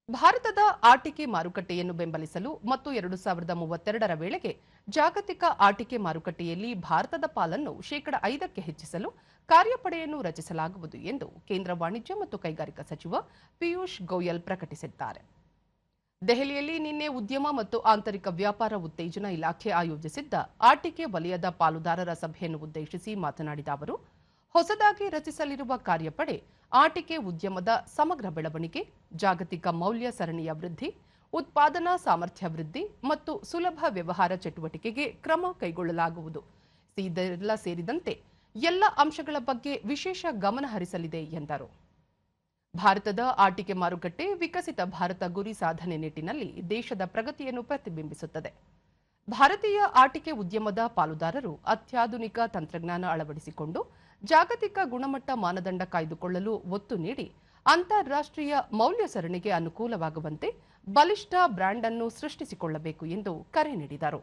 ಭಾರತದ ಆಟಿಕೆ ಮಾರುಕಟ್ಟೆಯನ್ನು ಬೆಂಬಲಿಸಲು ಮತ್ತು 2032ರ ವೇಳೆಗೆ ಜಾಗತಿಕ ಆಟಿಕೆ ಮಾರುಕಟ್ಟೆಯಲ್ಲಿ ಭಾರತದ ಪಾಲನ್ನು ಶೇಕಡ 5ಕ್ಕೆ ಹೆಚ್ಚಿಸಲು ಕಾರ್ಯಪಡೆಯನ್ನು ರಚಿಸಲಾಗುವುದು ಎಂದು ಕೇಂದ್ರ ವಾಣಿಜ್ಯ ಮತ್ತು ಕೈಗಾರಿಕಾ ಸಚಿವ ಪಿಯೂಷ್ ಗೋಯಲ್ ಪ್ರಕಟಿಸಿದ್ದಾರೆ. ದೆಹಲಿಯಲ್ಲಿ ನಿನ್ನೆ ಉದ್ಯಮ ಮತ್ತು ಆಂತರಿಕ ವ್ಯಾಪಾರ ಉತ್ತೇಜನ ಇಲಾಖೆ ಆಯೋಜಿಸಿದ್ದ ಆಟಿಕೆ ವಲಯದ ಪಾಲುದಾರರ ಸಭೆಯನ್ನು ಉದ್ದೇಶಿಸಿ ಮಾತನಾಡಿದ ಅವರು, ಹೊಸದಾಗಿ ರಚಿಸಲಿರುವ ಕಾರ್ಯಪಡೆ ಆಟಿಕೆ ಉದ್ಯಮದ ಸಮಗ್ರ ಬೆಳವಣಿಗೆ, ಜಾಗತಿಕ ಮೌಲ್ಯ ಸರಣಿಯ ವೃದ್ಧಿ, ಉತ್ಪಾದನಾ ಸಾಮರ್ಥ್ಯ ವೃದ್ಧಿ ಮತ್ತು ಸುಲಭ ವ್ಯವಹಾರ ಚಟುವಟಿಕೆಗೆ ಕ್ರಮ ಕೈಗೊಳ್ಳಲಾಗುವುದು. ಇದೆಲ್ಲ ಸೇರಿದಂತೆ ಎಲ್ಲ ಅಂಶಗಳ ಬಗ್ಗೆ ವಿಶೇಷ ಗಮನ ಹರಿಸಲಿದೆ ಎಂದರು. ಭಾರತದ ಆಟಿಕೆ ಮಾರುಕಟ್ಟೆ ವಿಕಸಿತ ಭಾರತ ಗುರಿ ಸಾಧನೆ ನಿಟ್ಟಿನಲ್ಲಿ ದೇಶದ ಪ್ರಗತಿಯನ್ನು ಪ್ರತಿಬಿಂಬಿಸುತ್ತದೆ. ಭಾರತೀಯ ಆಟಿಕೆ ಉದ್ಯಮದ ಪಾಲುದಾರರು ಅತ್ಯಾಧುನಿಕ ತಂತ್ರಜ್ಞಾನ ಅಳವಡಿಸಿಕೊಂಡು ಜಾಗತಿಕ ಗುಣಮಟ್ಟ ಮಾನದಂಡ ಕಾಯ್ದುಕೊಳ್ಳಲು ಒತ್ತು ನೀಡಿ ಅಂತಾರಾಷ್ಟ್ರೀಯ ಮೌಲ್ಯ ಸರಣಿಗೆ ಅನುಕೂಲವಾಗುವಂತೆ ಬಲಿಷ್ಠ ಬ್ರ್ಯಾಂಡ್ ಅನ್ನು ಸೃಷ್ಟಿಸಿಕೊಳ್ಳಬೇಕು ಎಂದು ಕರೆ ನೀಡಿದರು.